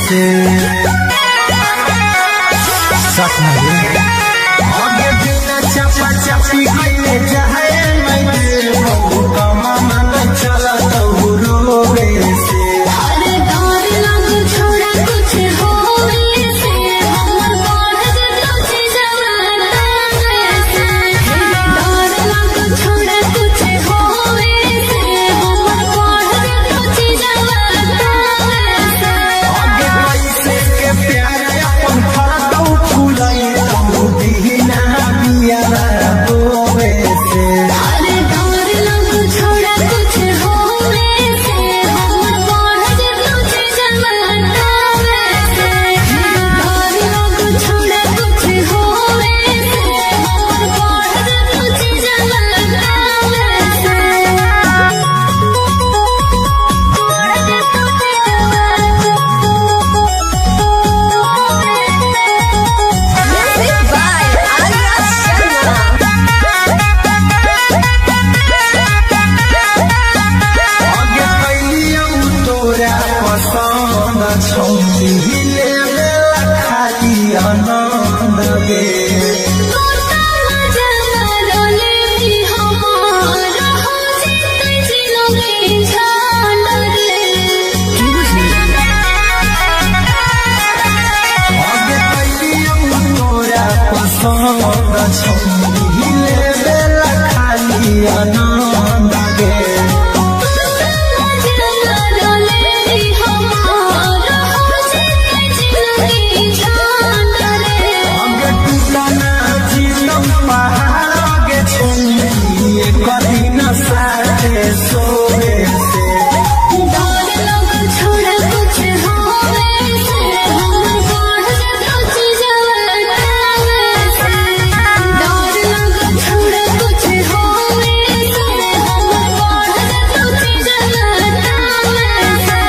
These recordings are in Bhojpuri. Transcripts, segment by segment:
से सच में आगे बिना चपा चपी कइले जाए मैं बहु कमा मन चला तो रोवे से अरे डर लग छोड़ा कुछ होवे से हमर बढ़ जतो छी जवाना से डर लग छोड़ा कुछ होवे से हमर बढ़ जतो छी जवाना से आगे पैसे के प्यार अपन फरदौ फुलाई तो दीना बिया रोवे से अरे डर लग छोड़ा कुछ होवे से हमर बढ़ जतो छी जवाना से डर लग छोड़ा कुछ होवे से हमर बढ़ जतो छी जवाना Music by Arya Sharma. आगे कैलिया तोरा पसंद छौली हिले खाली आनंद गे आगे कैलिया तोरा पसंद छौली हिले खाली आनंद गे आगे टूटना जीवन पहाड़ आगे छोड़ी कभी न साथे सोवे से छोड़ा कुछ होवे से हमर बढ़ जतो छी जवाना से डर लग छोड़ा कुछ होवे से हमर बढ़ जतो छी जवाना से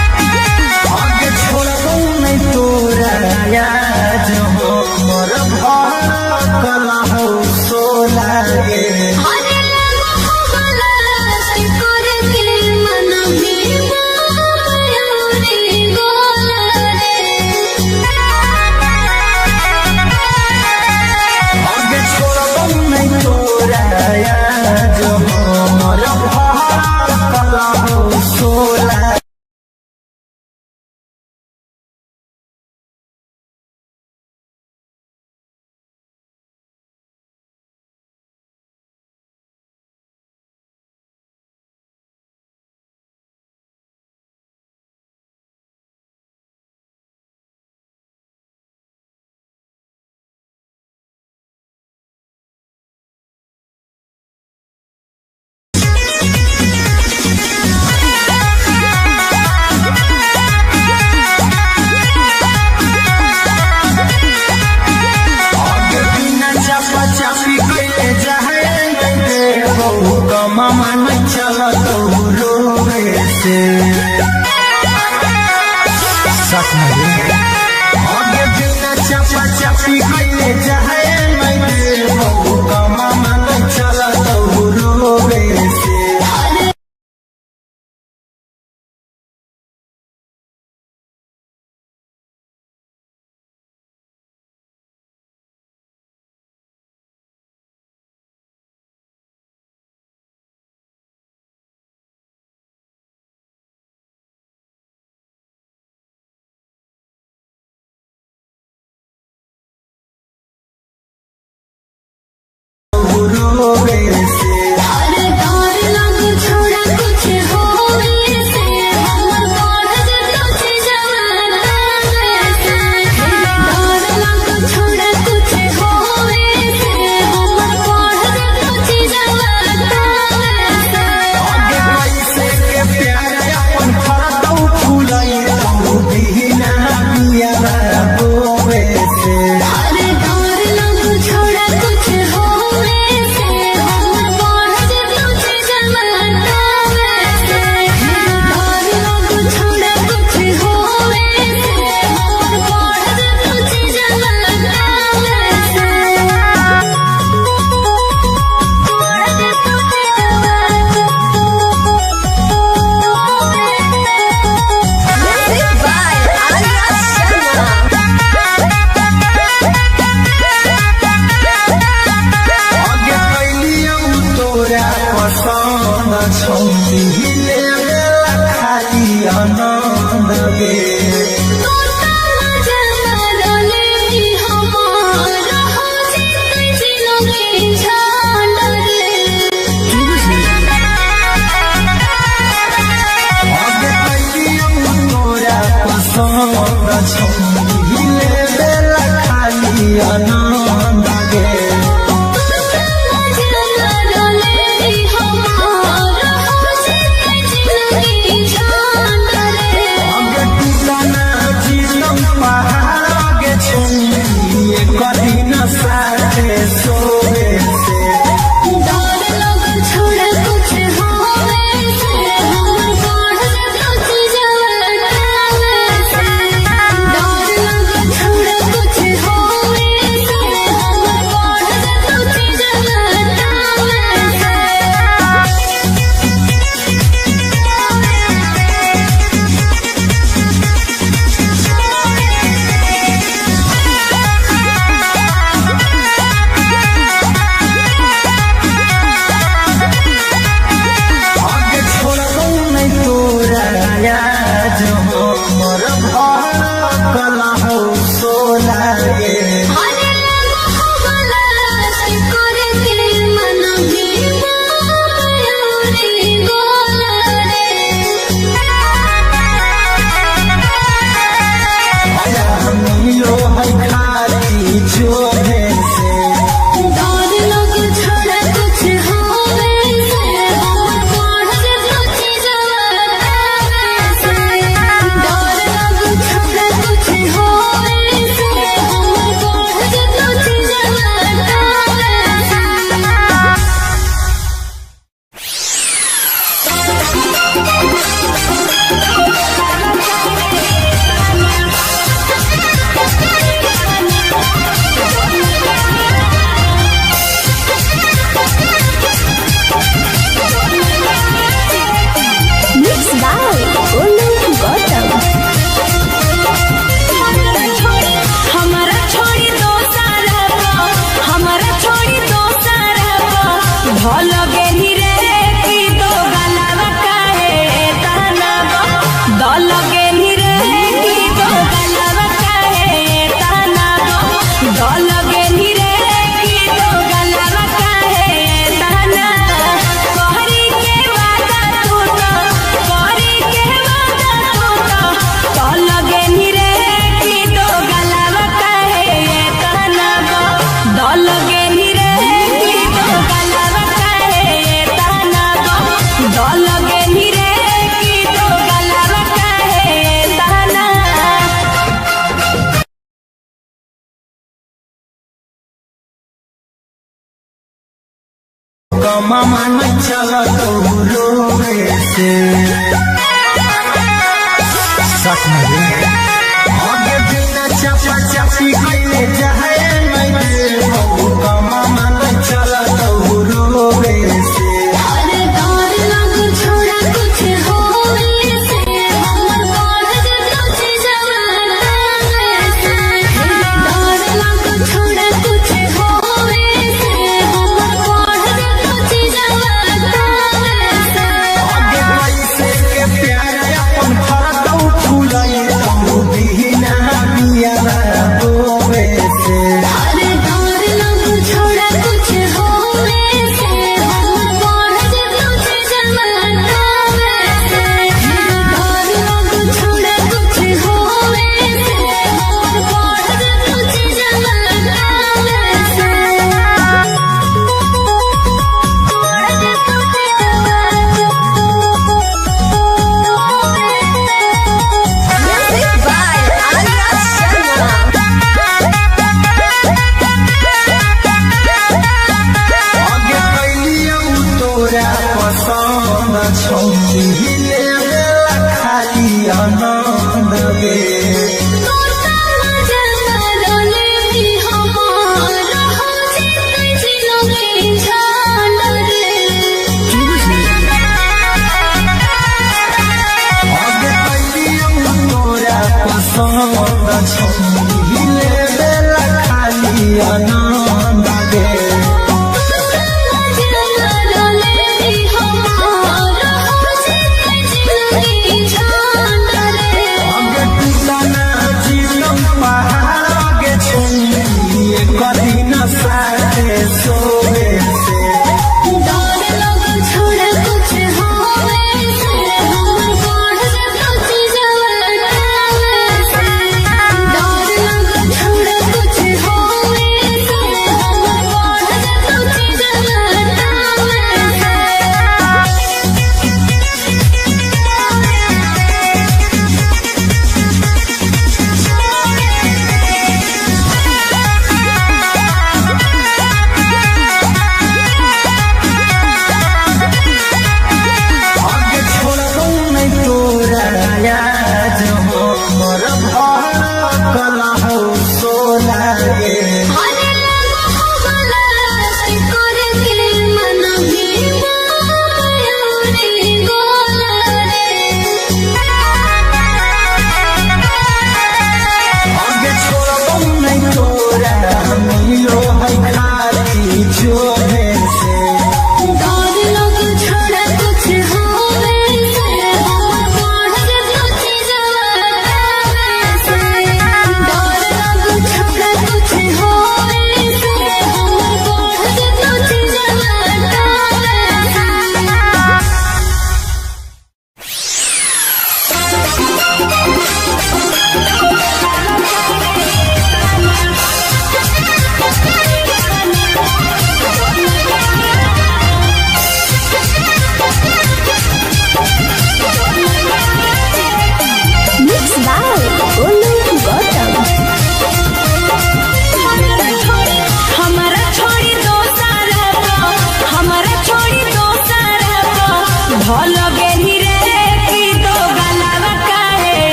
आगे छोड़बो नहीं तोरा याद हो मोर भर कला हो सोला गे अरे मोहब्बत करके मन में मयूरी गोला आगे छोड़बो नहीं तोरा याद हो मोर भर कला हो सोला आगे बिना चपा चपी कइले जाए मैं बहु कमा मन चला तो रोवे से सच में आगे बिना चपा चपी कइले जाए मैं बहु कमा मन चला तो रोवे से गे आनंद गे मामा न चला तो रोवे से सच में आगे बिना चपा चपी कइले जाए नहीं मामा न चला तो रोवे से अरे डर लग छोड़ा कुछ होवे से हमर बढ़ जतो जवाना से डर लग छोड़ा कुछ होवे से हमर बढ़ जतो जवाना से आगे पैसे के प्यार अपन फरक फूलाई तू बिना बिया रोवे से अरे डर लग छोड़ा कुछ होवे से हमर बढ़ जतो जवाना से डर लग छोड़ा कुछ होवे से हमर बढ़ जतो जवाना Music by Arya Sharma. आगे कैलियौ तोरा पसंद छौरी ले खाली आनंद गे आगे कैलियौ तोरा पसंद छौरी ले खाली आनंद गे आगे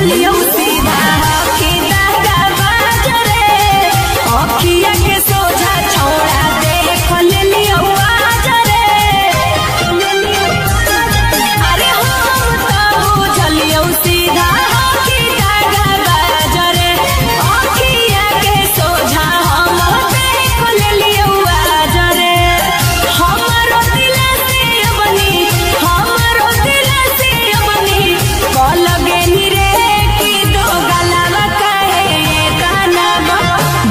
चलियो सीधा की दागा बाजरे अखिया के सोझा छोड़ा देख लियो आजरे अरे हम तो चलियो सीधा की दागा बाजरे अखिया के सोझा हम देख लियो आजरे हमारो दिल से बनी लगे निरे की दो गलावा कहे ताना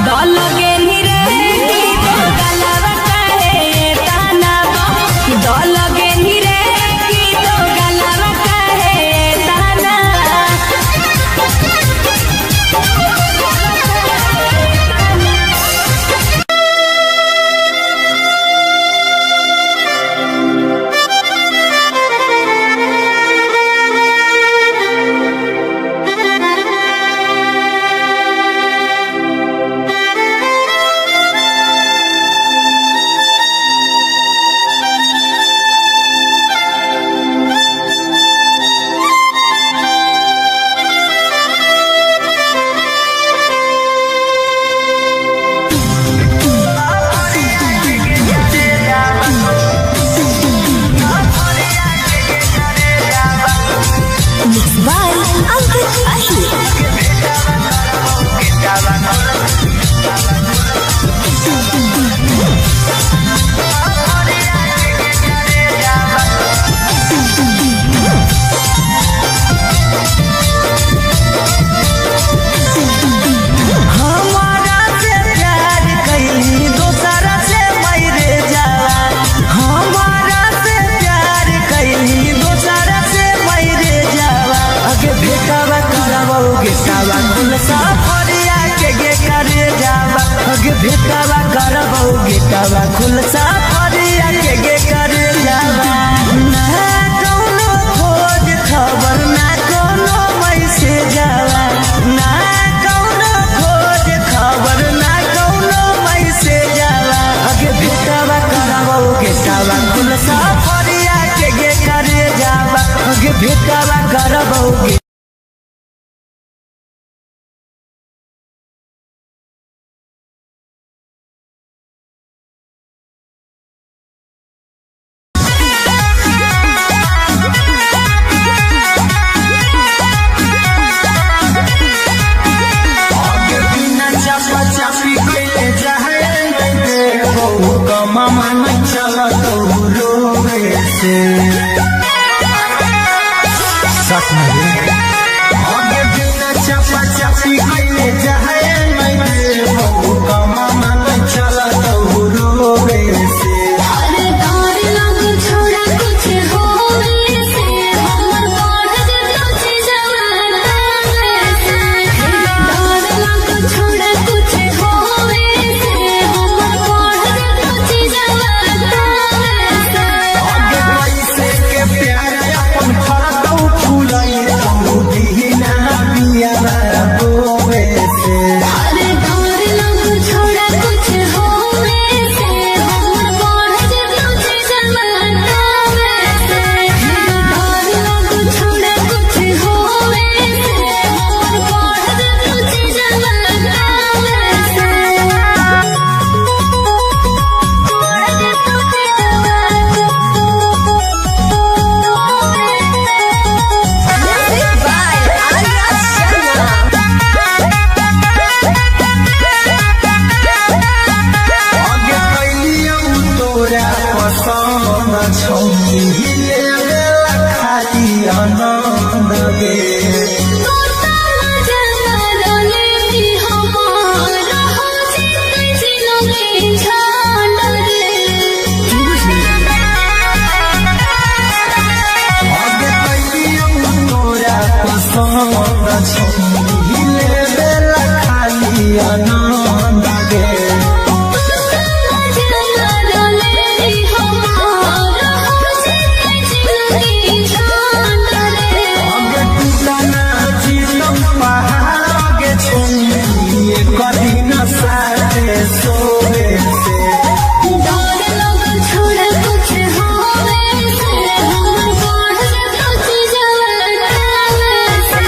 दलगे निरे की दो गलावा कहे ताना दलगे निरे की दो गलावा कहे ताना भेटावा करबो गेटावा खुलसा फरिया के गे करे जावा ना कोनो खोज खबर ना कोनो मैसेज जावा ना कोनो खोज खबर ना कोनो मैसेज जावा अगे भेटावा करबो गेटावा खुलसा फरिया के गे करे जावा अगे भेटावा करबो मामा नहीं चला तो रोवे से सच में आगे बिना चपा चपी कइले जाए नहीं बहु का मामा नहीं चला तो रोवे से अरे डर लग छोड़ा कुछ होवे से हमर बढ़ जतो जवाना से डर लग छोड़ा कुछ होवे से हमर बढ़ जतो जवाना आगे कैसे के प्यार अपन फरकौ फुलाई तो दीना बिया बोवे से अरे डर लग छोड़ा कुछ होवे से हमर बढ़ जतो जवाना से डर लग छोड़ा कुछ होवे से हमर बढ़ जतो जवाना आगे कैलियौ तोरा पसंद छौनी लेला खाली आनंद गे आगे कैलियौ तोरा पसंद छौनी लेला खाली आनंद गे आगे टूटना जीतम पहाड़ आगे छौनी कदी न साथे सोवे से छोड़ा कुछ होवे से हमर बढ़ जतो जवाना से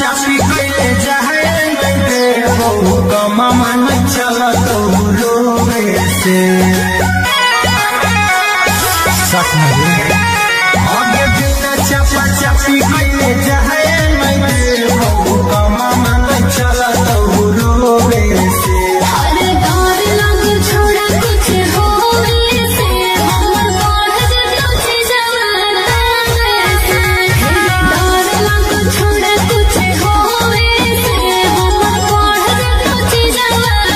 चापी कैले जाए नहीं दे बहु कमा मन चला तो रोवे से सच में आगे बिना चापा चापी कैले जाए नहीं दे बहु कमा मन चला तो रोवे से अरे डर लग छोड़ा कुछ होवे से हमर बढ़ जतो जवाना से डर लग छोड़ा कुछ होवे से हमर बढ़ जतो जवाना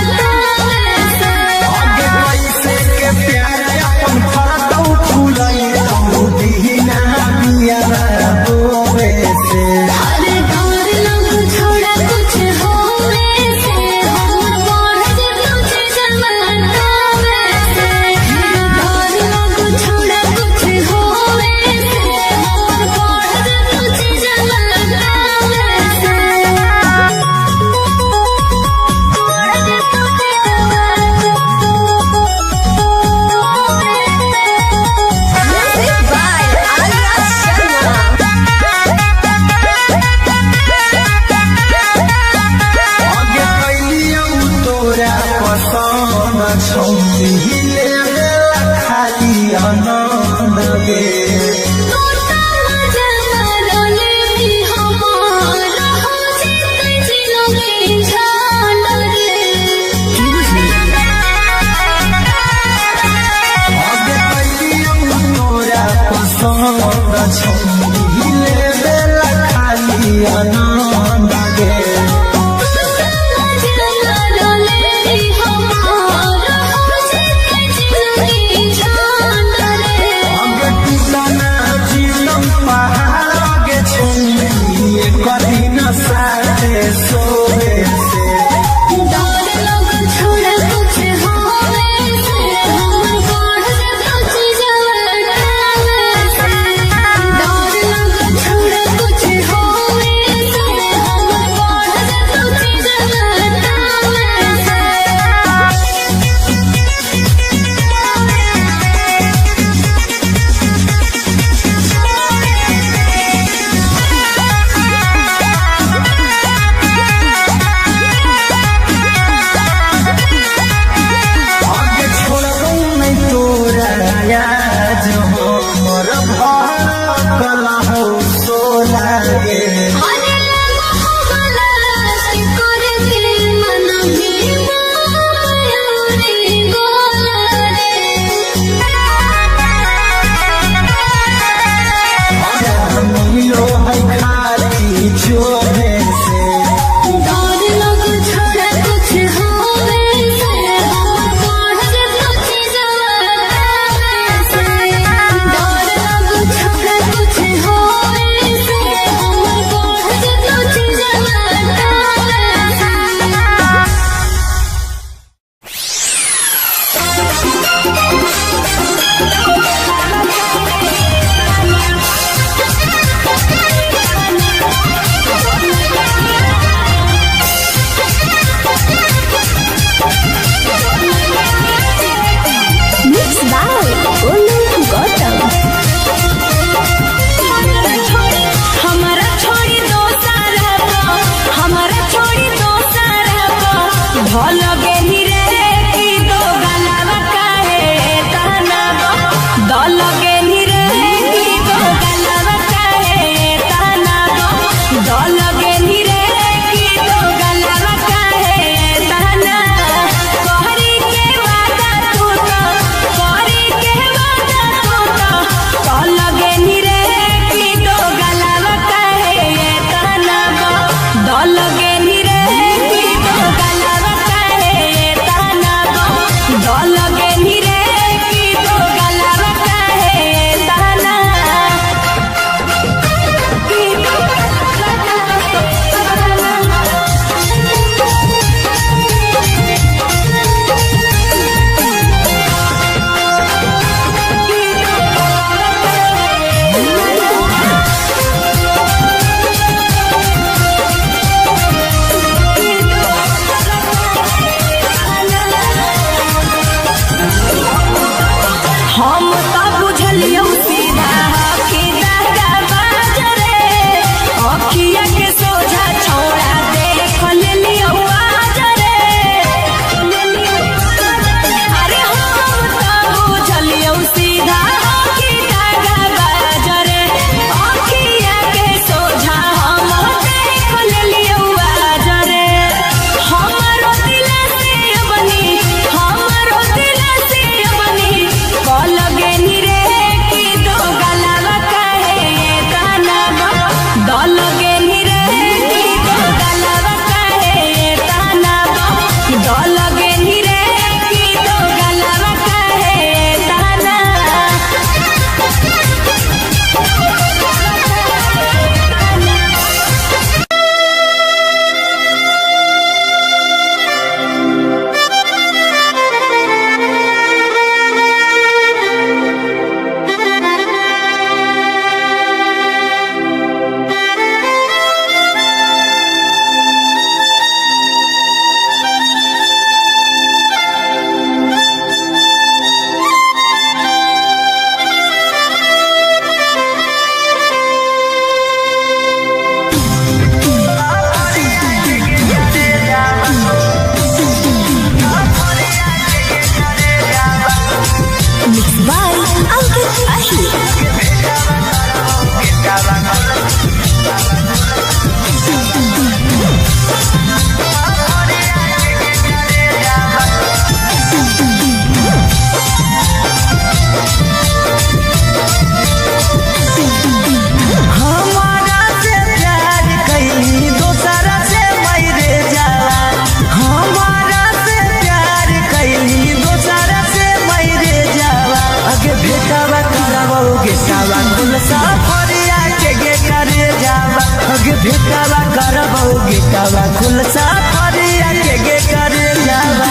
बेटावा कुल सफरिया के करे जावा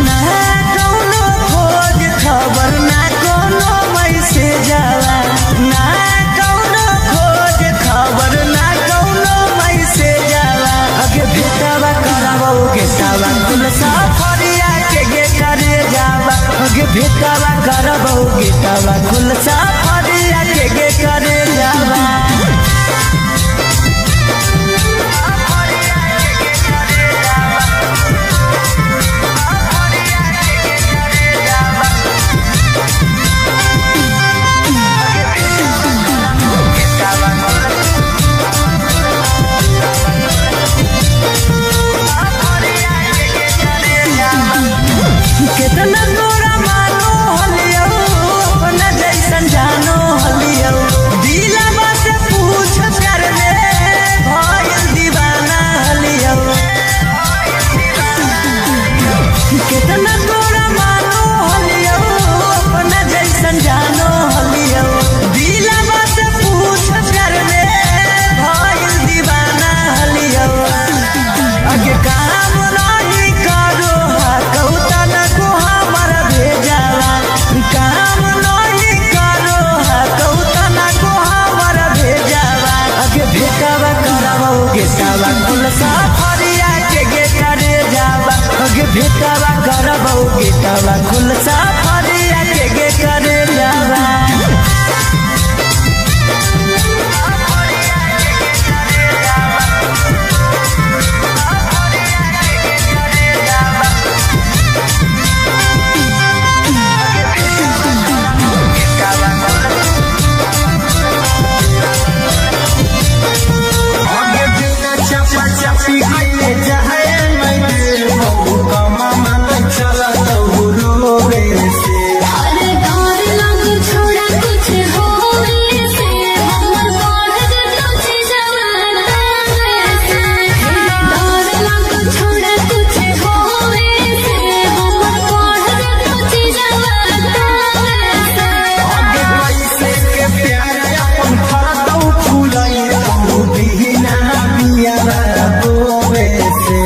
ना कौनो खोज खबर ना कोनो मैसेज आवा ना कौनो खोज खबर ना कोनो मैसेज आवा अगे बेटावा करावो बेटावा कुल सफरिया के करे जावा अगे बेटावा करावो बेटावा कुल सफरिया के करे जावा कितना तोरा मानो हलियो अपना जैसन जानो हलियो दिलवा से पूछ कर ले भइल दीवाना हलियो कितना तोरा मानो हलियो अपना जैसन जानो हलियो दिलवा से पूछ कर ले भइल दीवाना हलियो अगे काम नहीं करो कौता न को हमर भेजावा काम नहीं करो कौता न को हमर भेजावा अगे भेटावा करावो गेटावा कुल सफरिया के करे जावा अगे भेटावा करावो गेटावा कुल सफरिया के करे जावा अरे डर लग छोड़ा कुछ होवे से हमर बढ़ जतो चीजवा से डर लग छोड़ा कुछ होवे से हमर बढ़ जतो चीजवा कैसे के प्यार अपन फरदौ फुलाई तू बिना बिया बोवे से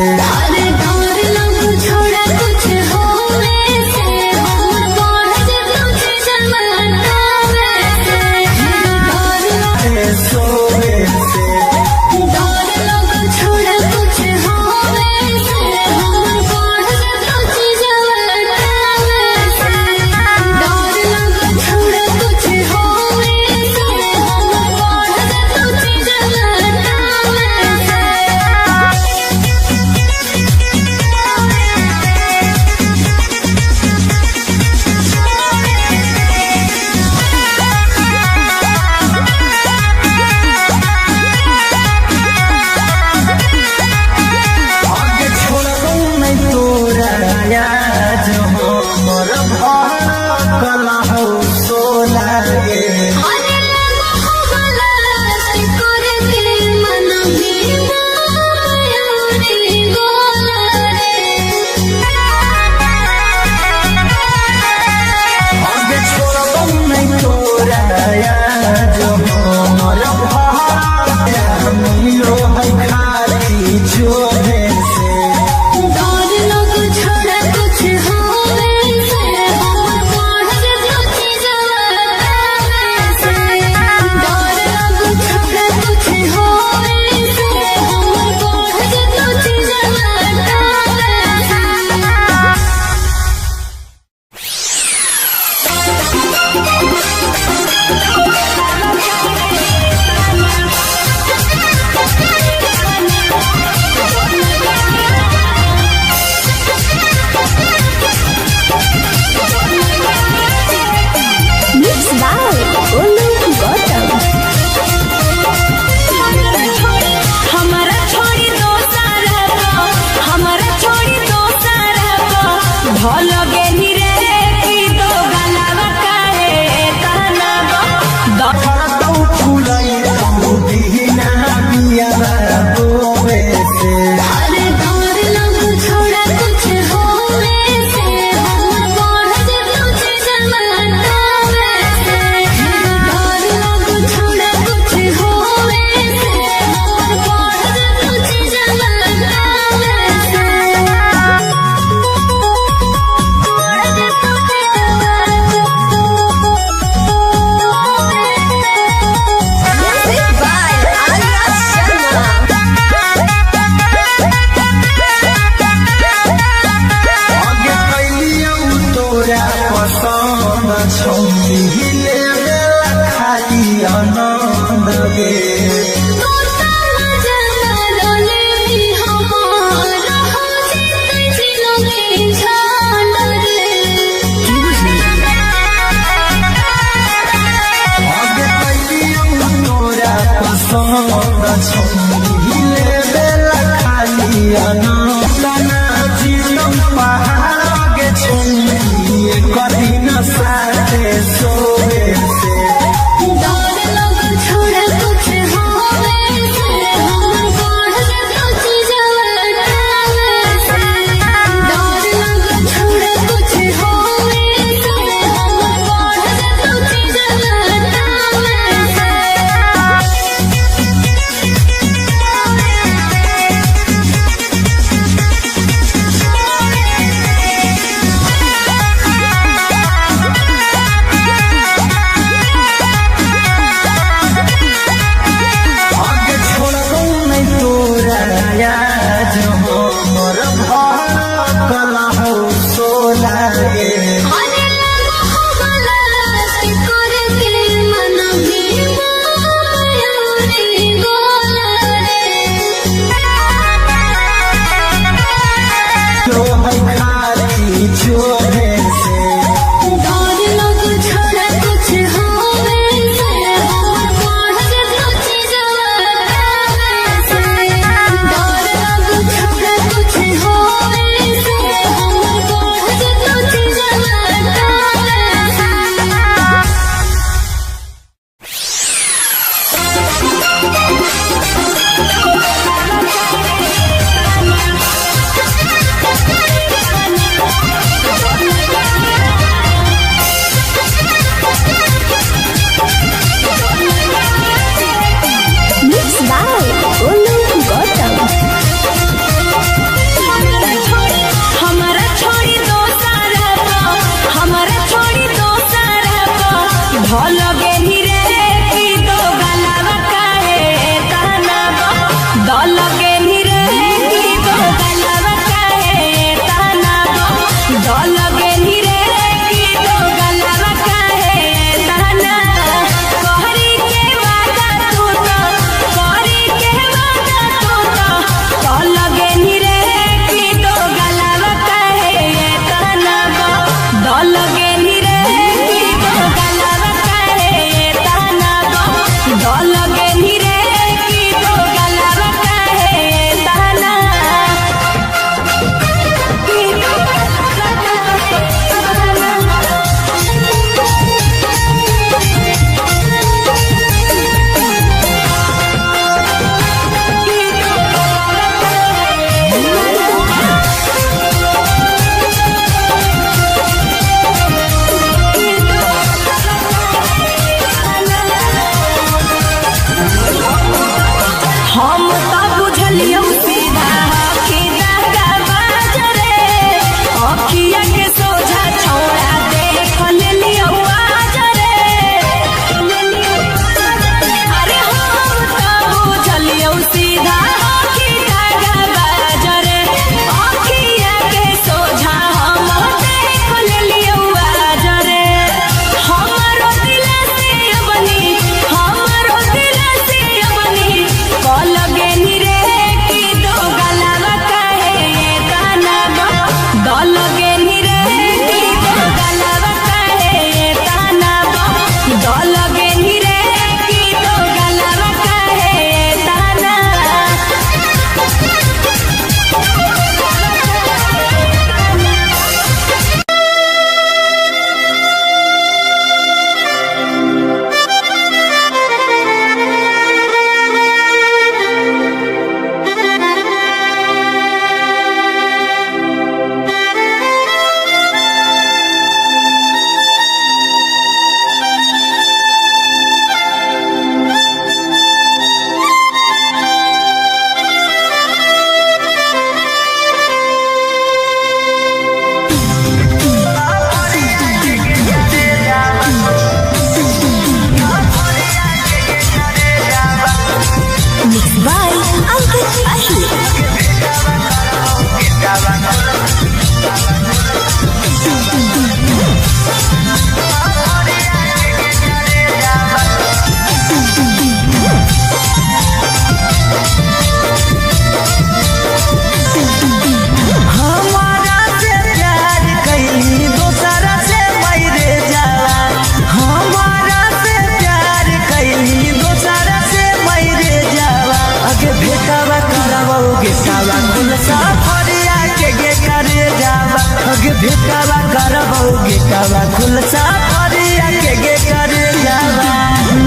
भेटावा करबौ गेटावा खुलसा फरिया के करे जावा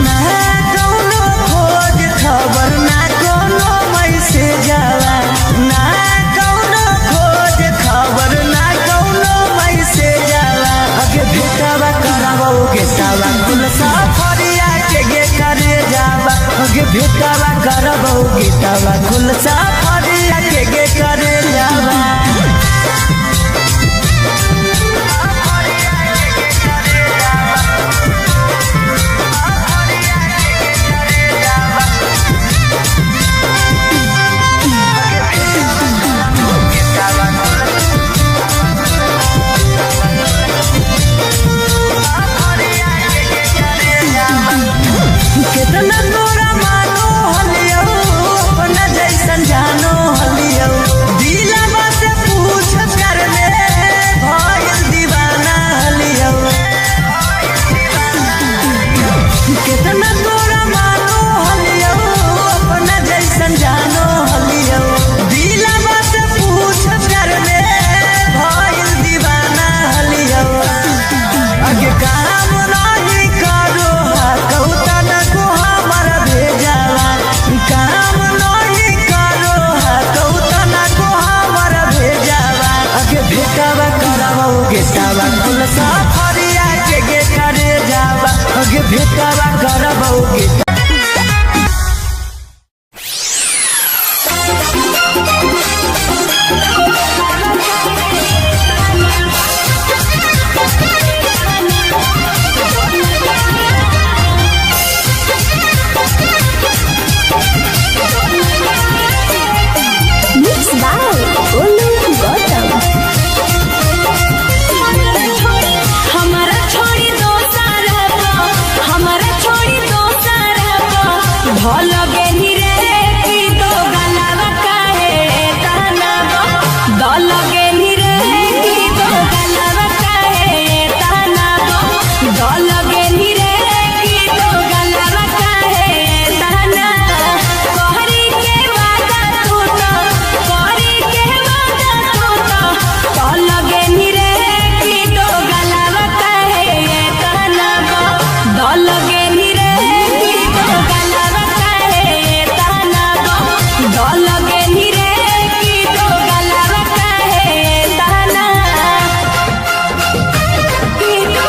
ना कौनो खोज खबर ना कोनो मैसेज जावा ना कौनो खोज खबर ना कौनो मैसेज जावा अगे भेटावा करबौ गेटावा खुलसा फरिया के करे जावा अगे भेटावा करबौ गेटावा खुलसा फरिया के करे जावा कितना तोरा मानो हलियो अपना जैसन जानो हलियो दिलवा से पूछ कर ले भइल दीवाना हलियो कितना तोरा मानो हलियो अपना जैसन जानो हलियो दिलवा से पूछ कर ले भइल दीवाना हलियो अगे काम नहीं करो कौता न को हमर भेजावा काम नहीं करो कौता न को हमर भेजावा अगे भेटावा करबौ गेटावा खुलसा फरिया के करे जावा अगे भेटावा करबौ गेटा हमारा छोड़ी दो सारा भल गेनी रे की दो गलावा काहे ताना दल गेनी रे की दो गलावा काहे ताना दल गेनी रे की दो गलावा काहे ताना कहरी के वादा तू तो कहरी के वादा तू तो दल गेनी रे की दो गलावा काहे ताना दल गेनी रे की दो गलावा काहे ताना दल गेनी रे की दो गलावा काहे ताना की दो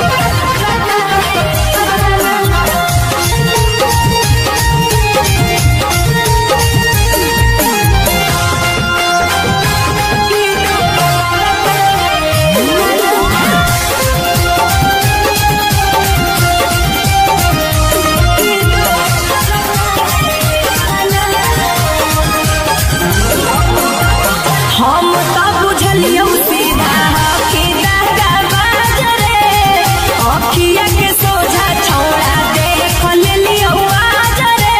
हम तो बुझलियो सीधा के दागा बाजरे अखिया के सोझा छौड़ा देख लेलियो आजरे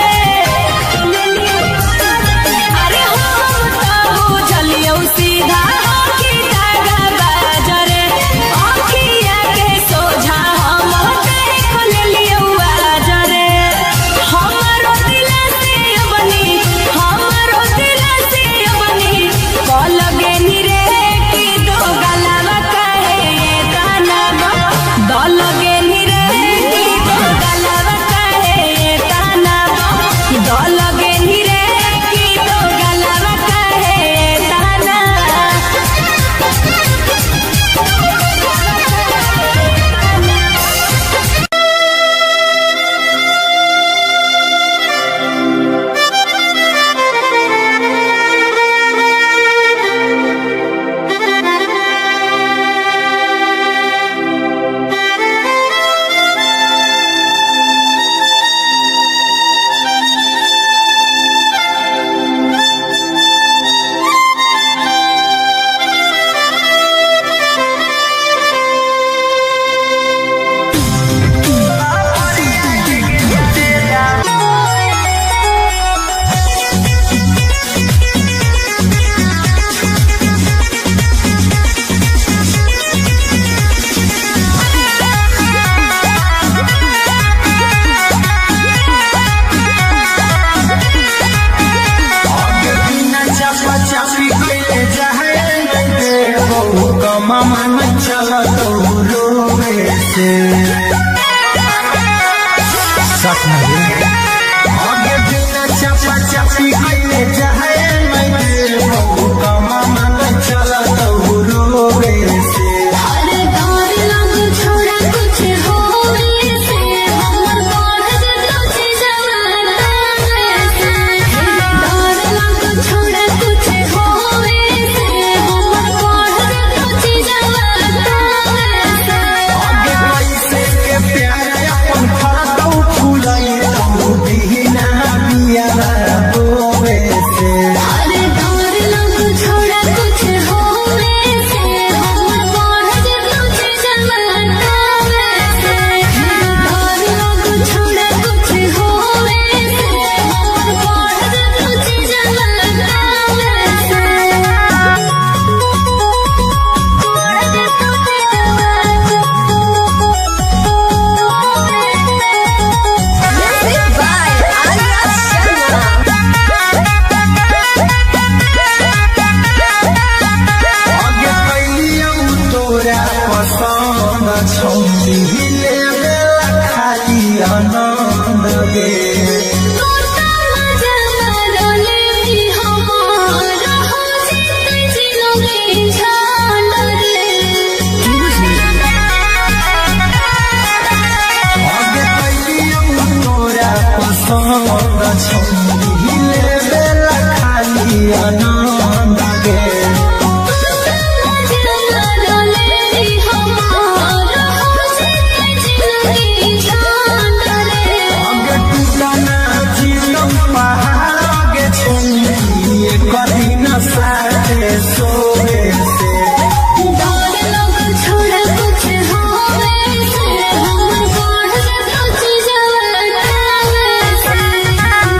अरे हम तो बुझलियो सीधा के दागा बाजरे अखिया के सोझा हम देख लेलियो आजरे हमरो दिल से बनी कल गेनी रे की दो गलावा काहे ताना दल गेनी रे की दो गलावा काहे ताना दल गेनी रे की दो गलावा काहे ताना मामा सोए से डर लग छोड़ा कुछ होवे से हमर बढ़ जातो चीजवा से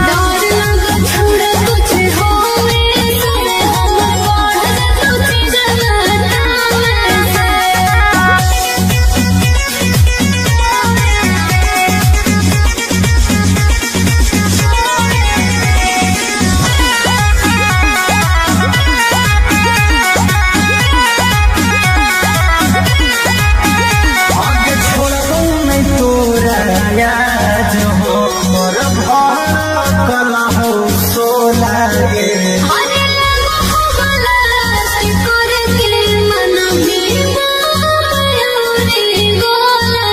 डर लग छोड़ा कुछ होवे से हमर बढ़ जातो चीजवा आगे छोड़बो नहीं तोरा याद हो मोर कला हो सोला गे अरे मोहब्बला से करके मन में मयूरी गोला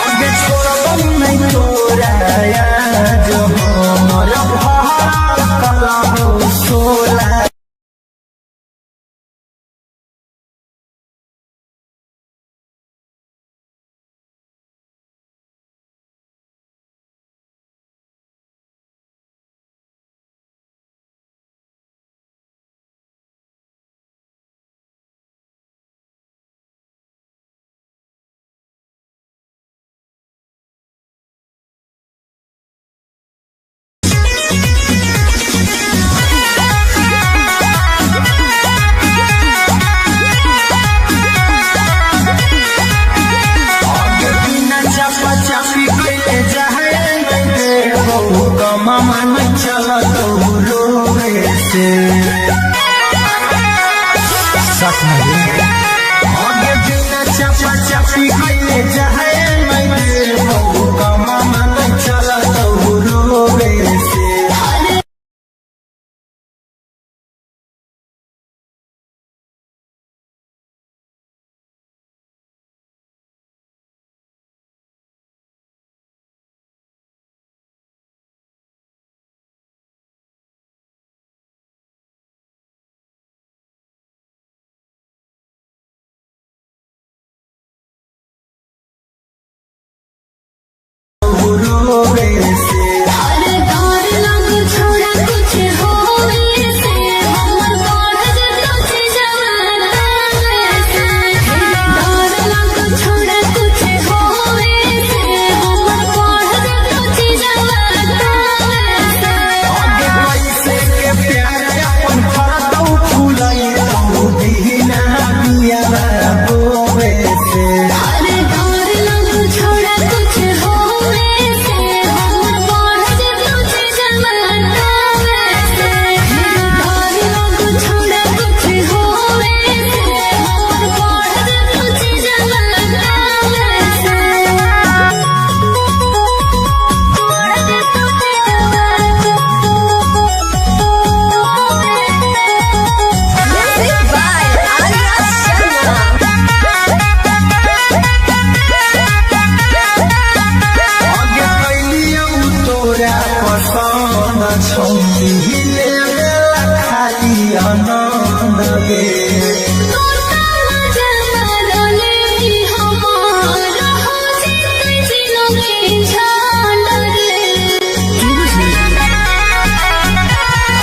आगे छोड़बो नहीं तोरा याद हो मोर कला हो सोला चापी के जाए मन चलत रोवे से आगे बिना चापा चापी के जाए मन चलत रोवे से रोवे से अरे डर लग छोड़ा कुछ होवे से हमर बढ़ जातो चीजवा से डर लग छोड़ा कुछ होवे से हमर बढ़ जातो चीजवा आगे पैसे के प्यार अपन फरतौ फुलाई दीना बिया बोवे से अरे डर लग छोड़ा कुछ होवे से हमर बढ़ जातो चीजवा से डर लग छोड़ा कुछ होवे से हमर बढ़ जातो चीजवा Music by Arya Sharma. आगे कैलियौ तोरा पसंद छौरी खाली आनंद गे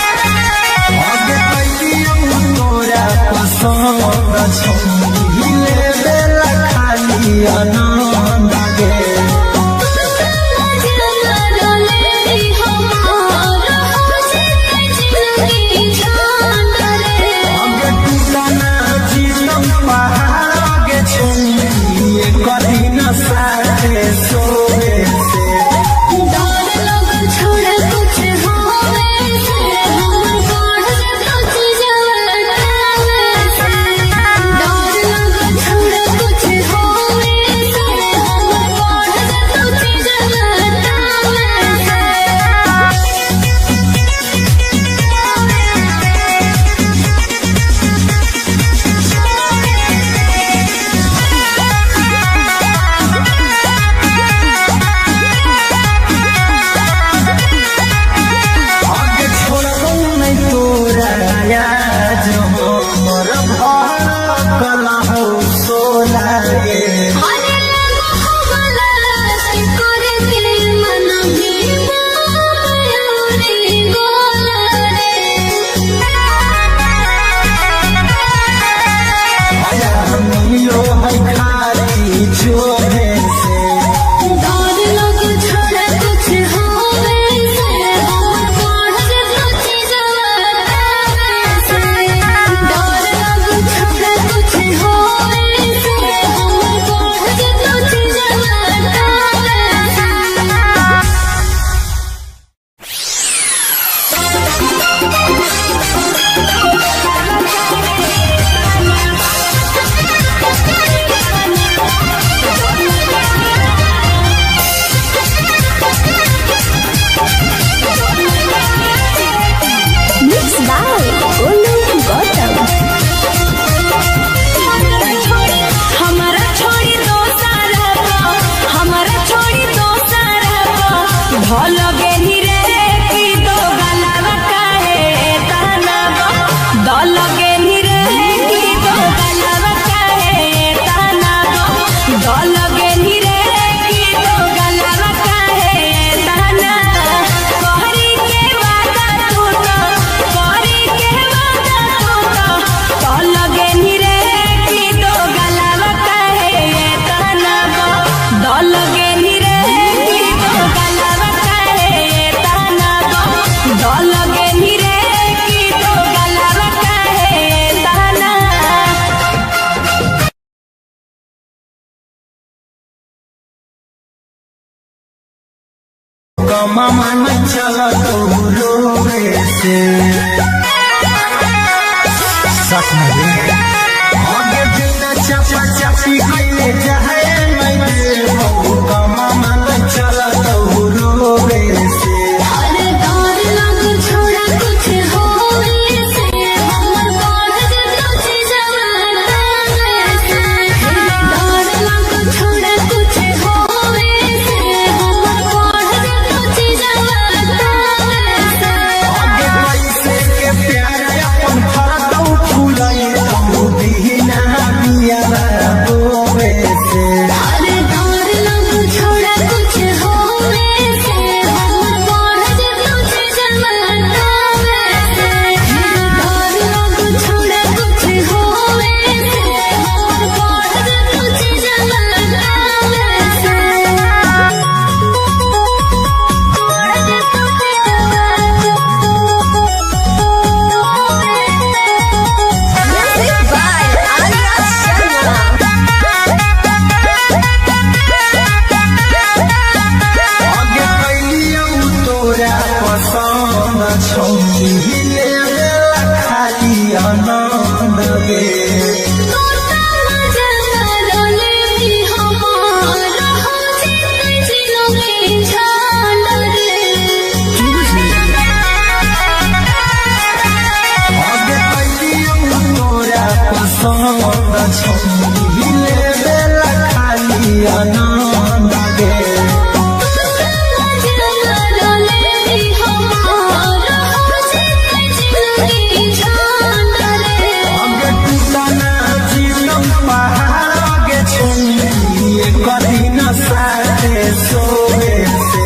आगे कैलियौ तोरा पसंद छौरी खाली आनंद गे आगे टूटना जीवन पहाड़ गे छौरी कदी न साथे सोए से छोड़ा कुछ होवे से हमर बढ़ जातो चीजवा से डर लग छोड़ा कुछ होवे से कमा मन चला तो रोवे से सच में आगे बिना चपा चपी कइले जाए मैं कमा मन चला तो रोवे से अरे डर लग छोड़ा कुछ होवे से हमर बढ़ जतो चीजवा से डर लग छोड़ा कुछ होवे से हमर बढ़ जतो चीजवा से आगे पैसे के प्यार अपन फरतौ फुलाई तू दीना बिया रोवे से अरे डर लग छोड़ा कुछ होवे से हमर बढ़ जतो चीजवा से डर लग छोड़ा कुछ होवे से हमर बढ़ जतो चीजवा Music by Arya आगे कैलियौ तोरा पसंद छौनी लेला खाली आनंद गे आगे कैलियौ तोरा पसंद छौनी लेला खाली आनंद गे आगे टूटना जीवन पहाड़ आगे छौनी एक दिन साथे सोवे से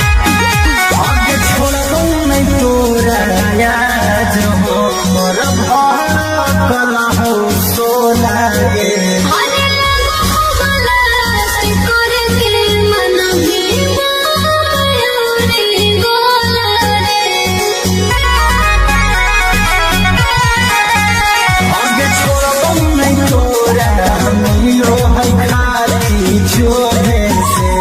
आगे छोड़बौ नहीं तोरा याद हो मोर भड़कल हौ सोला गे आगे छोड़बौ नहीं तोरा मिलो है खाली जोहे से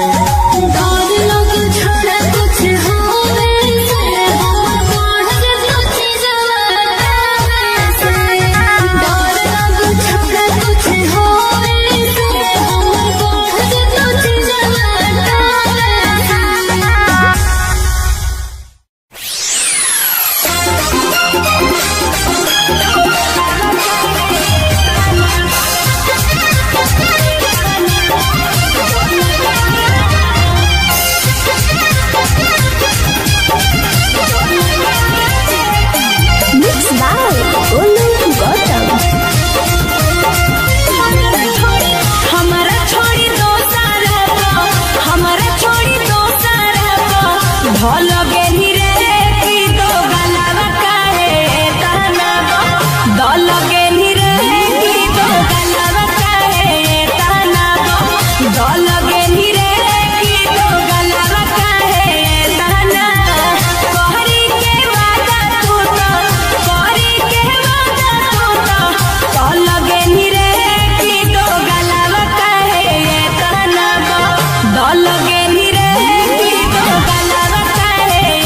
हमारा छोड़ी दो सारा हमारा छोड़ी दो सारा भल गेही रे की दो गलावा काहे ताना दल गेही रे की दो गलावा काहे ताना दल गेही रे की दो गलावा काहे ताना कहरी के वादा तू तो कहरी के वादा तू तो दल गेही रे की दो गलावा काहे ताना दल गेही रे की दो गलावा काहे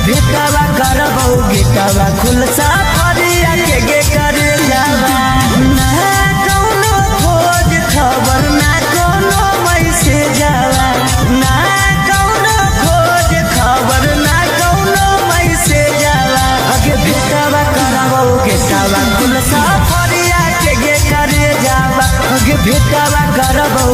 भेटावा करबौ गेटावा खुलसा फरिया के करे जावा ना कौनो खोज खबर ना कौनो मैसेज जावा ना कौनो खोज खबर ना कौनो मैसेज जावा अगे भेटावा करबौ गेटावा खुलसा फरिया के करे जावा अगे भेटावा करबौ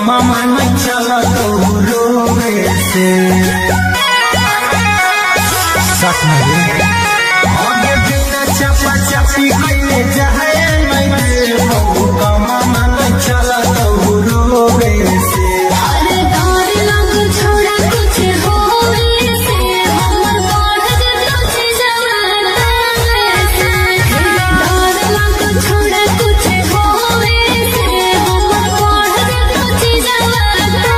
मामा नहीं चला तो रोवे से सच में आगे बिना चपा चपी कइले जाए नहीं हो मामा नहीं चला तो रोवे से अरे डर लग छोड़ा कुछ होवे से हमर बढ़ जतो जवाना से डर लग छोड़ा कुछ होवे से हमर बढ़ जतो जवाना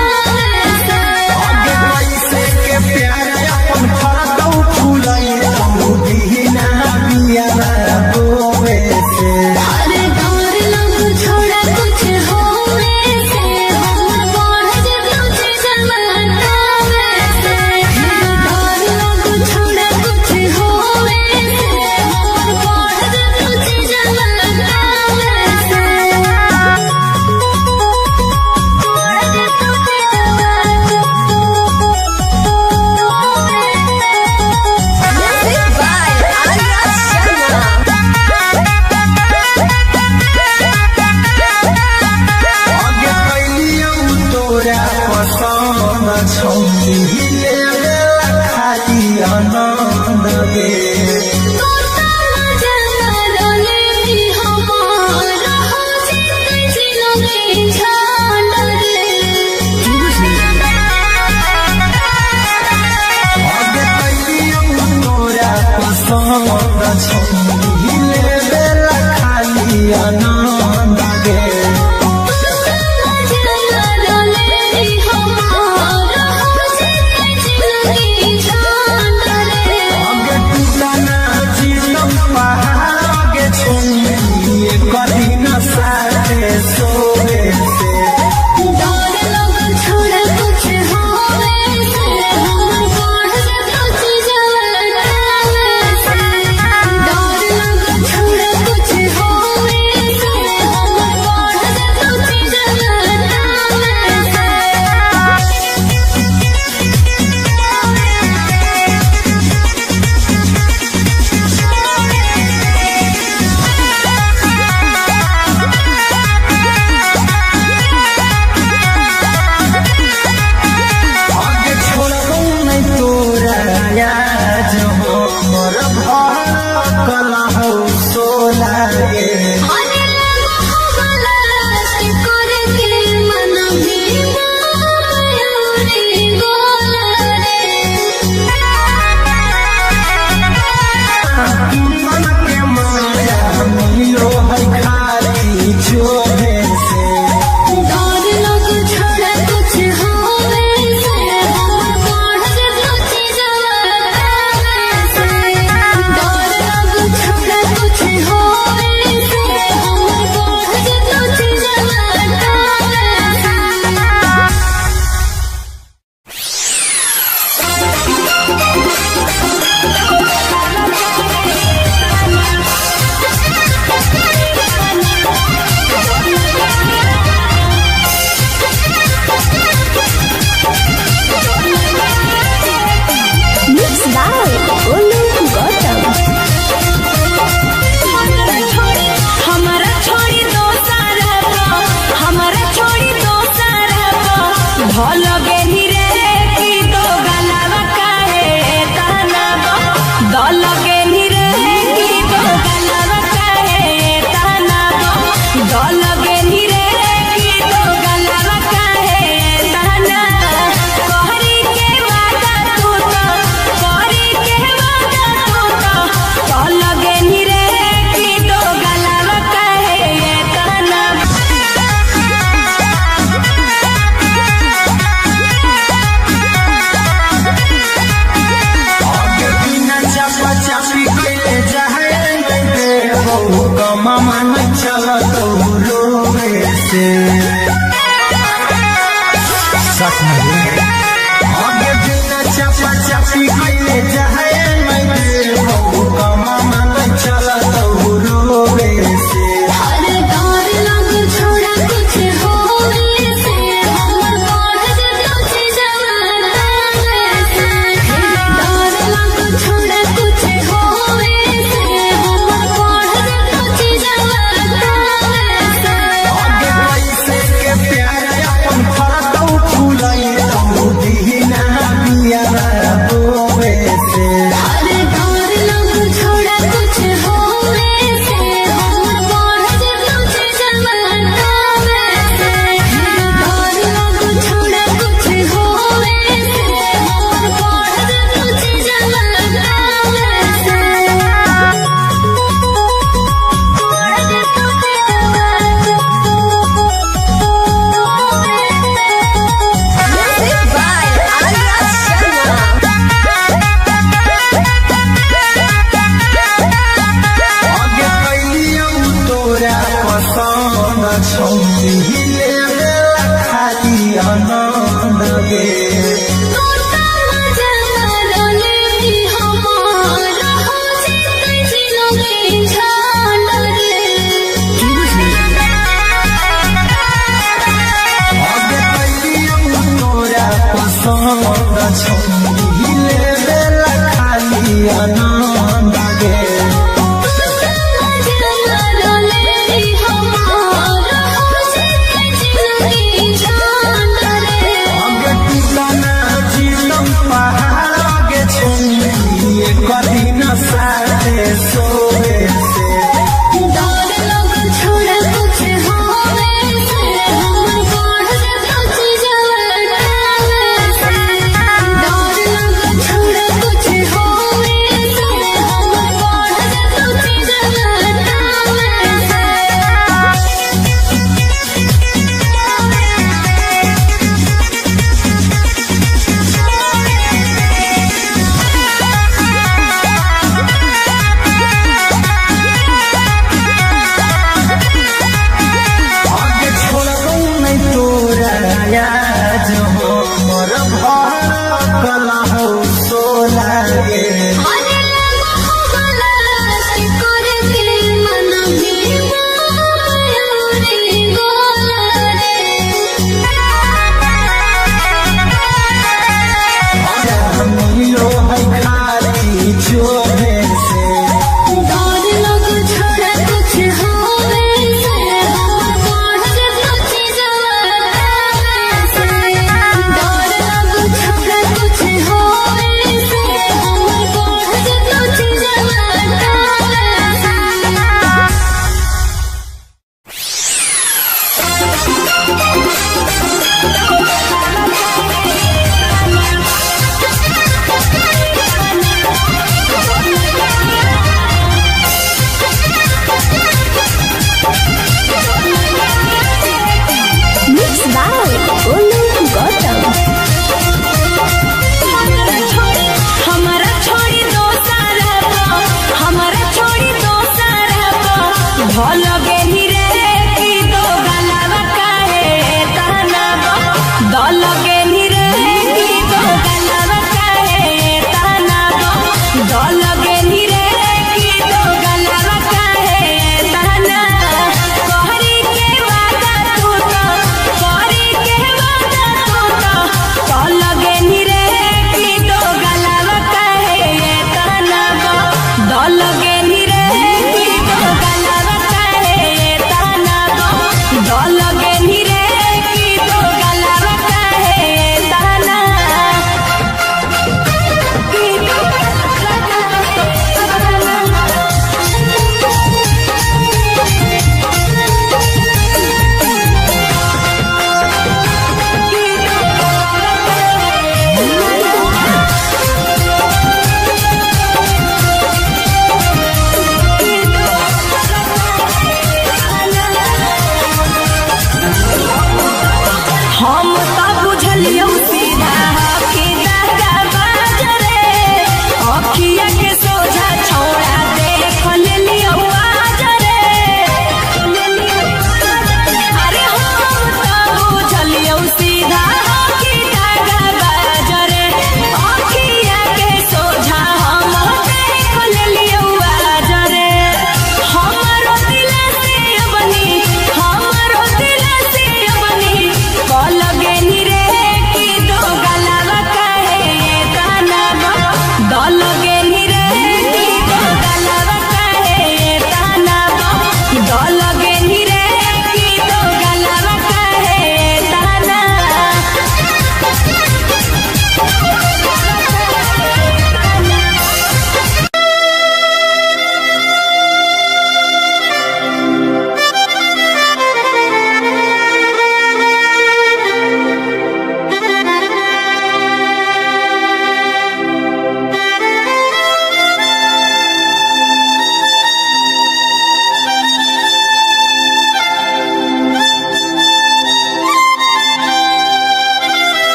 से आगे पैसे के प्यार अपन फरदौ फुलाई तो दीना बिया रोवे से अरे डर लग छोड़ा कुछ होवे से हमर बढ़ जतो जवाना से डर लग छोड़ा कुछ होवे से हमर बढ़ जतो जवाना आगे कैलियौ तोरा पसंद छौली लेला खाली आनंद गे आगे कैलियौ तोरा पसंद छौली लेला खाली आनंद गे आगे टूटना जीतम पहाड़ आगे छौली कभी न साथे सोवे से आगे छोड़बौ नहीं तोरा आज हमर भर कला हो सोला गे मन के माया मिलो है खाली छोड़े से बात नहीं आगे बिना चापा चापी कइले जाए मैं बहु कमा मन चला तो रोवे से हर डर लग छोड़ा कुछ होवे से हमर बढ़ जतो जवाना से डर लग छोड़ा कुछ होवे से हमर बढ़ जतो जवाना से आगे कैसे के प्यार अपन फरतौ फुलाई तो दीना बिया रोवे से हर डर लग छोड़ा कुछ होवे से हमर बढ़ जतो जवाना से डर लग छोड़ा कुछ होवे से हमर बढ़ जतो जवाना Music by Arya आगे कैलियौ तोरा पसंद छौली ले खाली आनंद गे आगे कैलियौ तोरा पसंद छौली ले खाली आनंद गे आगे टिकाना जीलौ पहाड़ आगे छौली कदी न साथे सोवे से छोड़ा कुछ होवे से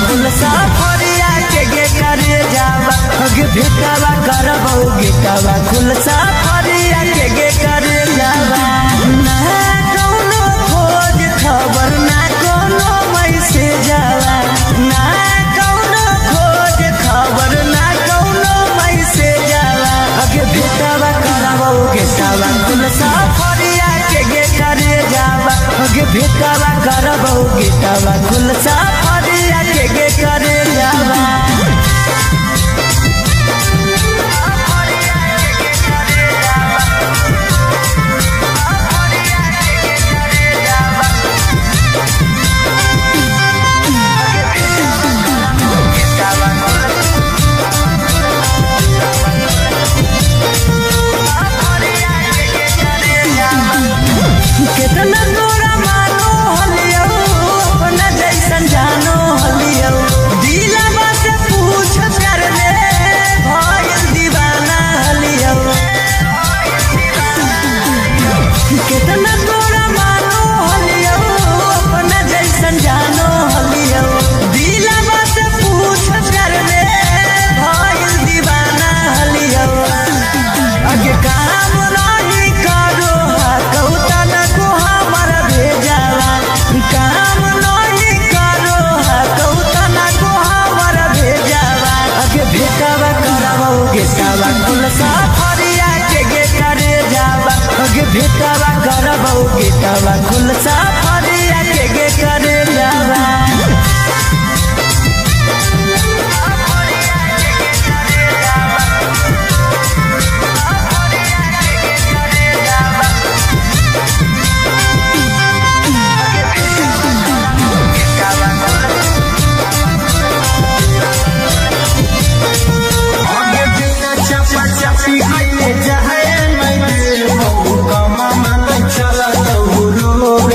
कुल सफरिया के गे करे जावा अगे भेटावा करबो गेटावा कुल सफरिया के गे करे जावा ना कौनो खोज खबर ना कोनो मैसेज आवा ना कौनो खोज खबर ना कोनो मैसेज आवा अगे भेटावा करबो गेटावा कुल सफरिया के गे करे जावा अगे भेटावा करबो गेटावा कुल सफरिया के गे करे जावा कितना तोरा मानो हलियो अपना जैसन जानो हलियो दिलवा से पूछ कर ले भइल दीवाना हलियो कितना तोरा मानो हलियो अपना जैसन जानो हलियो दिलवा से पूछ कर ले भइल दीवाना हलियो अगे काम नहीं करो कौता न को हमर भेजावा काम नहीं करो कौता न को हमर भेजावा अगे भेटावा करबो गेटावा कुल सफरिया के गे करे जावा अगे भेटावा करबो गेटावा कुल सफरिया के गे करे जावा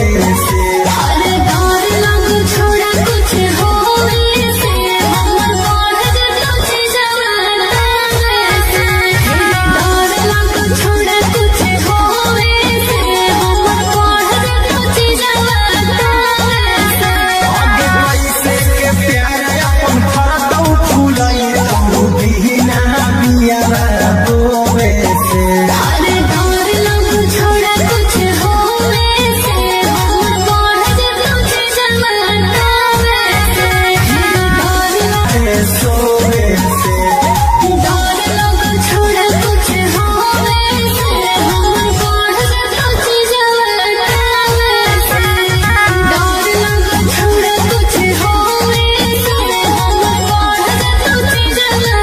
अरे डर लग छोड़ा कुछ होवे से हमर बढ़ जतो चीजवा से डर लग छोड़ा कुछ होवे से हमर बढ़ जतो चीजवा अरे डर लग छोड़ा कुछ होवे से हमर बढ़ जतो चीजवा डर लग छोड़ा कुछ होवे से हमर बढ़ जतो चीजवा डर लग छोड़ा कुछ होवे से हमर बढ़ जतो चीजवा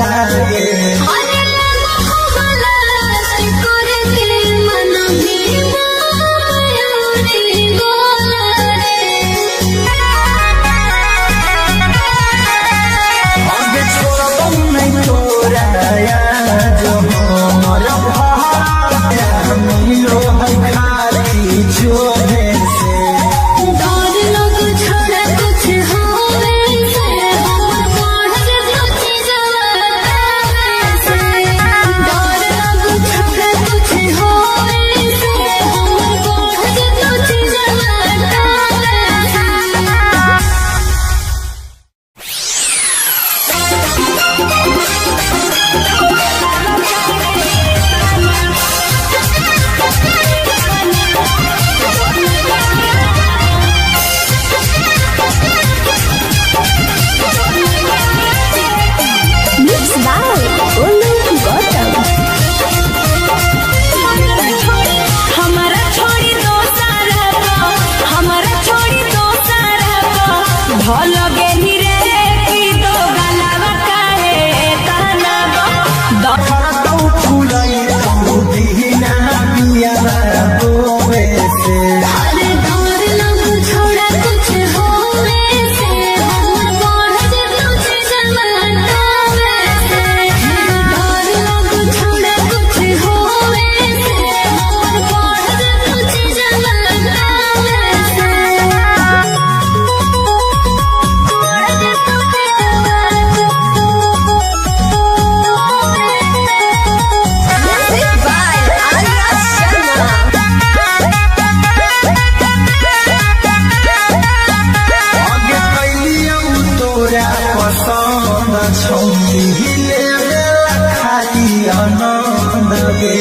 अरे लगो बलास करे के मन भी मयूरी गोला डर लग छोड़ा कुछ होवे से हमर बढ़ जतो चीजवा डर लग छोड़ा कुछ होवे से हमर बढ़ जतो चीजवा आनंद गे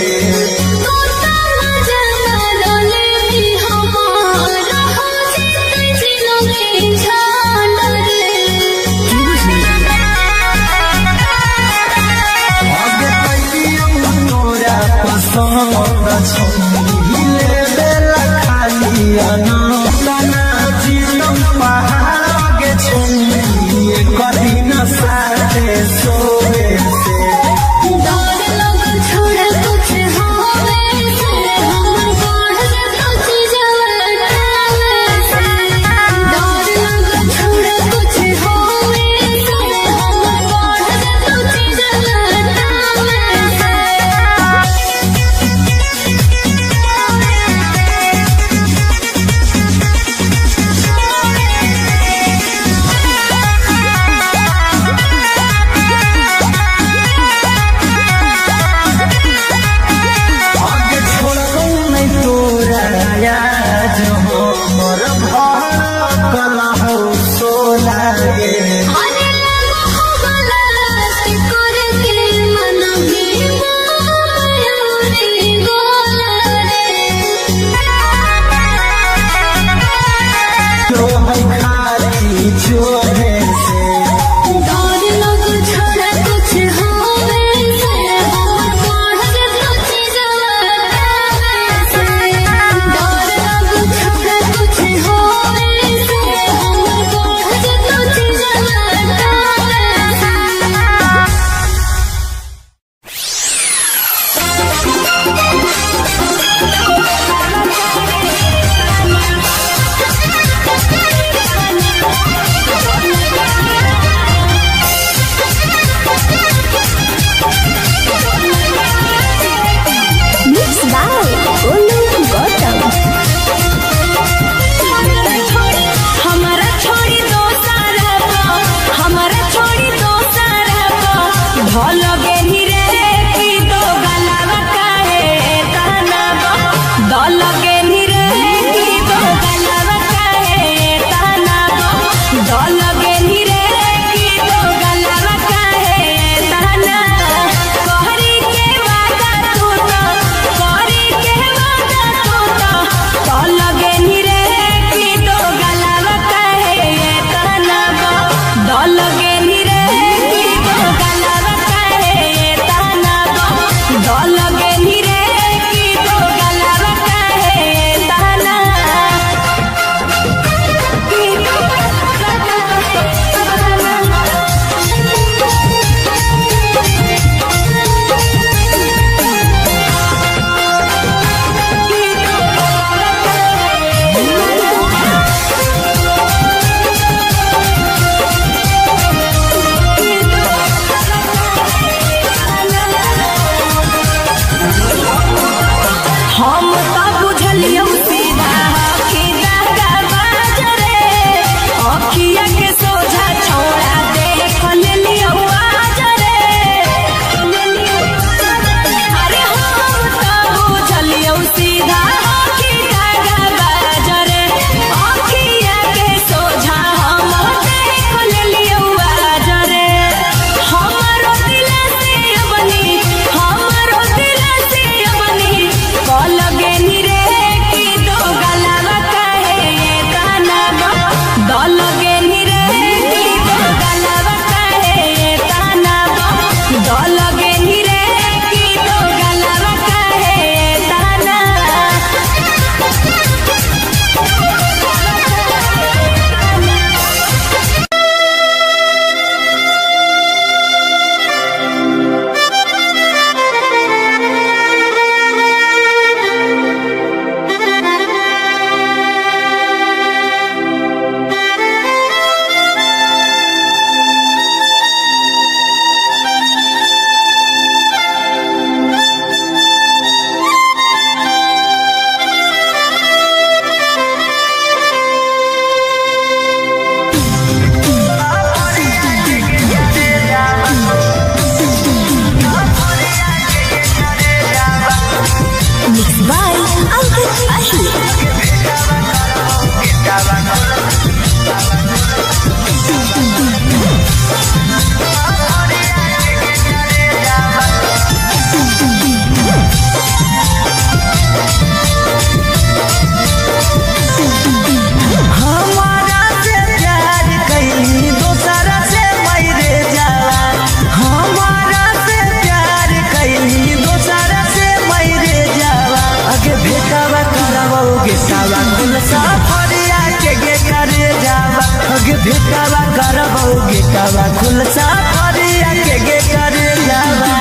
भेटावा करबौ गेटावा खुलसा फरिया के गे करे जावा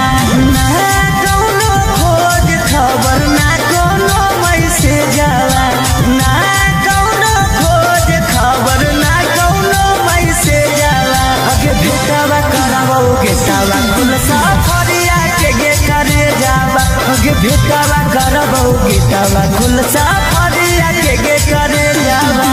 ना कौनो खोज खबर ना कोनो मैसेज जावा ना कौनो खोज खबर ना कोनो मैसेज जावा अगे भेटावा करबौ गेटावा खुलसा फरिया के गे करे जावा अगे भेटावा करबौ गेटावा खुलसा फरिया के गे करे जावा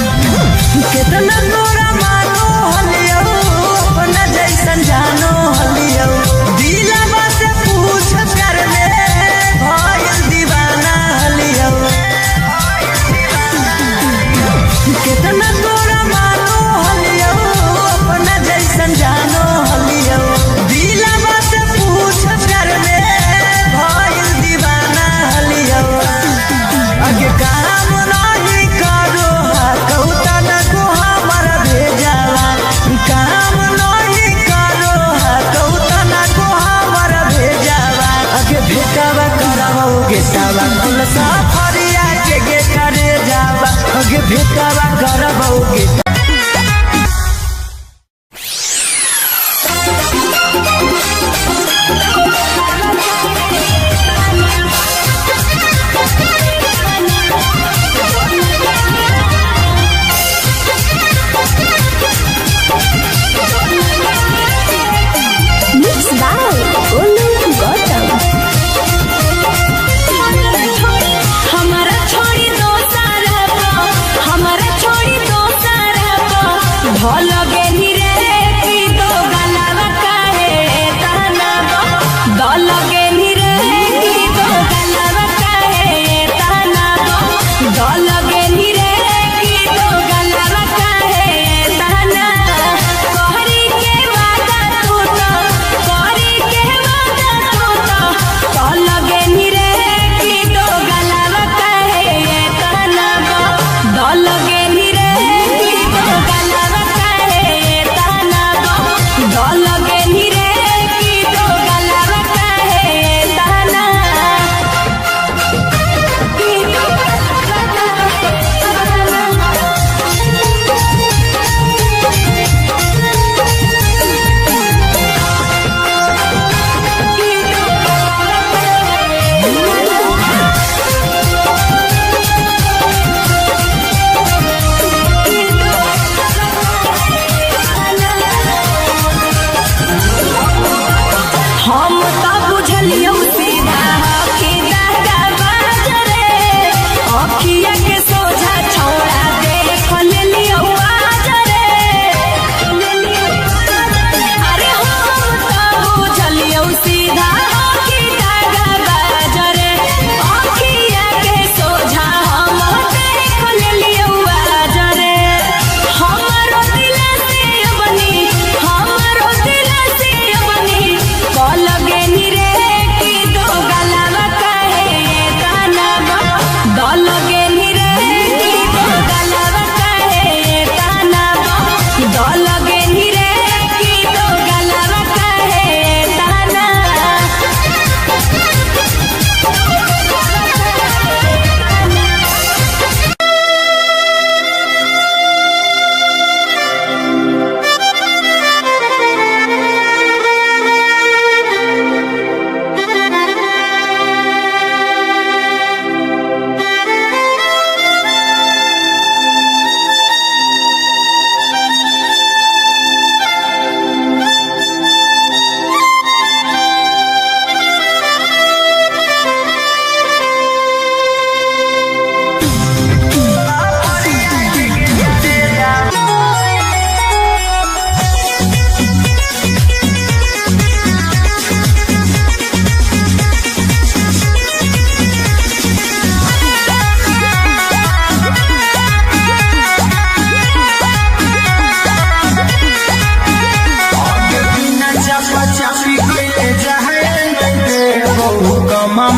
कितना तोरा मानो हलियो अपना जैसन जानो हलियो दिलवा से पूछ कर ले भइल दीवाना हलियो कितना तोरा मानो हलियो अपना जैसन जानो हलियो दिलवा से पूछ कर ले भइल दीवाना हलियो अगे काम नहीं करो कौता काम नहीं करो कौता ना को हमर भेजावा अगे भेटावा करबौ गेटावा खुलसा फरिया के गे करे जावा अगे भेटावा करबौ गेटा लगे नी रे की तो गलवा काहे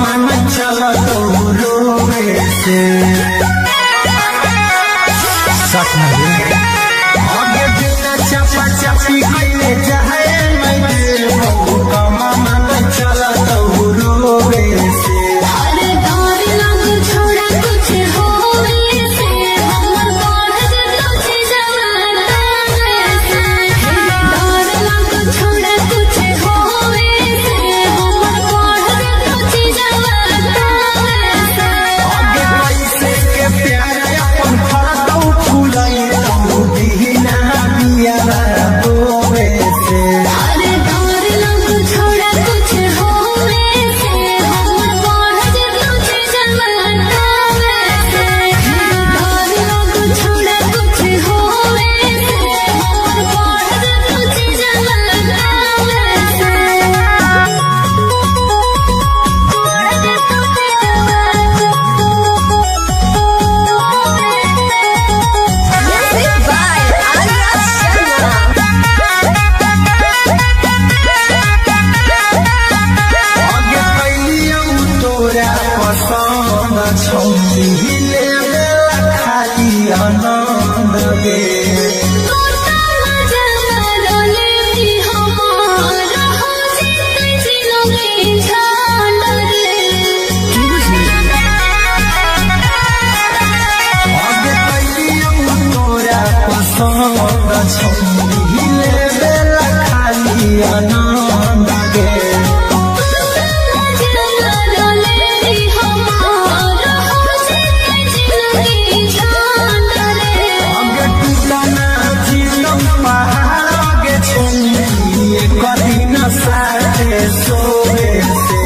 मन चला तो रोवे से आगे बिना चपा चपी कइले जाए मैं देबो कमा मन चला तो रोवे से अरे डर लग छोड़ा कुछ होवे से हमर बढ़ जतो छी जवाना से डर लग छोड़ा कुछ होवे से हमर बढ़ जतो छी जवाना से आगे कैसे के प्यार अपन फरतौ फुलाई तो दीना बिया रोवे से अरे डर लग छोड़ा कुछ होवे से हमर बढ़ जतो छी जवाना से डर लग छोड़ा कुछ होवे से हमर बढ़ जतो छी जवाना Music by Arya Sharma. आगे कैलियौ तोरा पसंद छौली लेवे खाली आनंद गे आगे कैलियौ तोरा पसंद छौली लेवे खाली आनंद गे आगे टूटना जीलो पहाड़ आगे छौली कदी न साथे सोवे से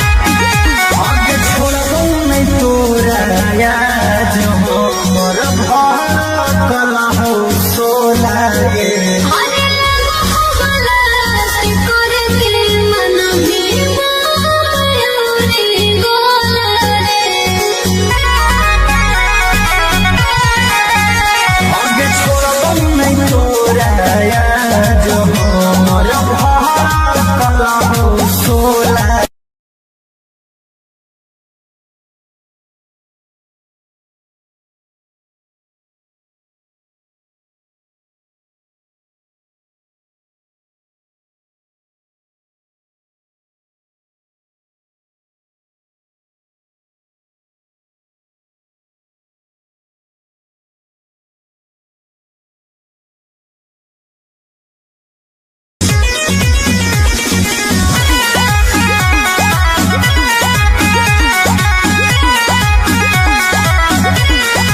आगे छोड़बौ नहीं तोरा याद हमर भर कला हो सोला गे आगे छोड़बौ नहीं तोरा याद हमर भर कला हो सोला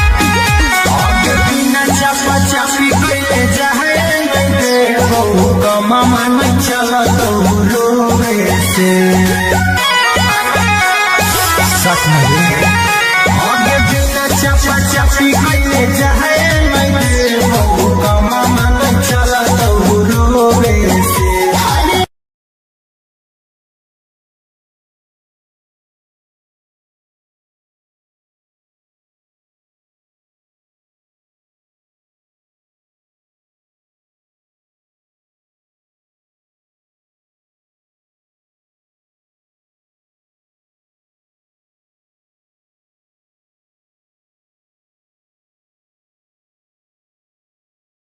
आगे बिना चपा चपी कइले जाए मैं देबो कमा मन चला तो रोवे से आगे बिना चपा चपी कइले जाए मैं देबो कमा मन चला तो रोवे से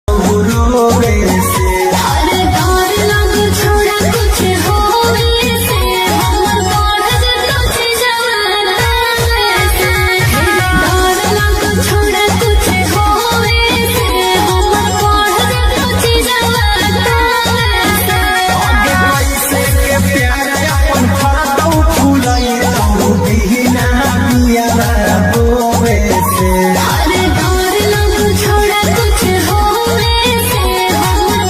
रोवे से अरे डर लग छोड़ा कुछ होवे से हमर बढ़ जतो छी जवाना से डर लग छोड़ा कुछ होवे से हमर बढ़ जतो छी जवाना से आगे कैसे के प्यार अपन फरतौ फुलाई तो दीना बिया रोवे से अरे डर लग छोड़ा कुछ होवे से हमर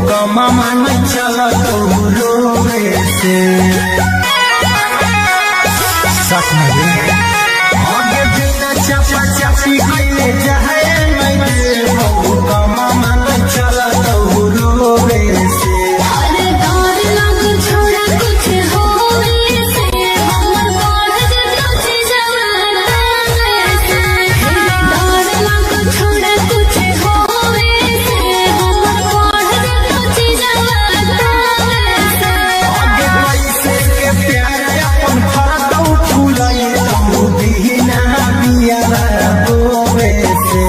कमा मन चल रोवे से सच में आगे बिना चपा चपी कइले जाए नहीं कमा मन चल रोवे से अरे डर लग छोड़ा कुछ होवे से हमर बढ़ जतो छी जवाना से डर लग छोड़ा कुछ होवे से हमर बढ़ जतो छी जवाना से आगे पैसे के प्यार अपन फरदौ फूलई तू बिना बिया रोवे से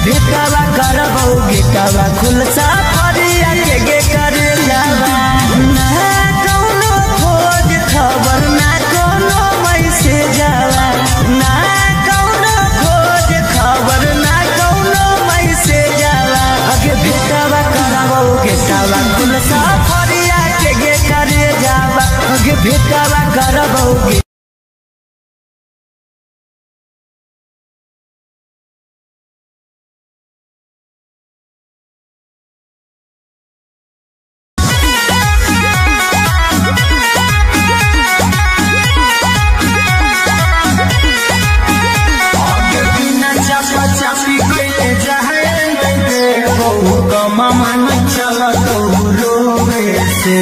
भेटवा करबौ गेटवा खुलसा फरिया के गे करे जावा ना कौनो खोज खबर ना कौनो मैसेज जावा ना कौनो खोज खबर ना कौनो मैसेज जावा अगे भेटवा करबौ गेटवा खुलसा फरिया के गे करे जावा अगे भेटवा करबौ चापी के जाए मामा चल तो रोवे से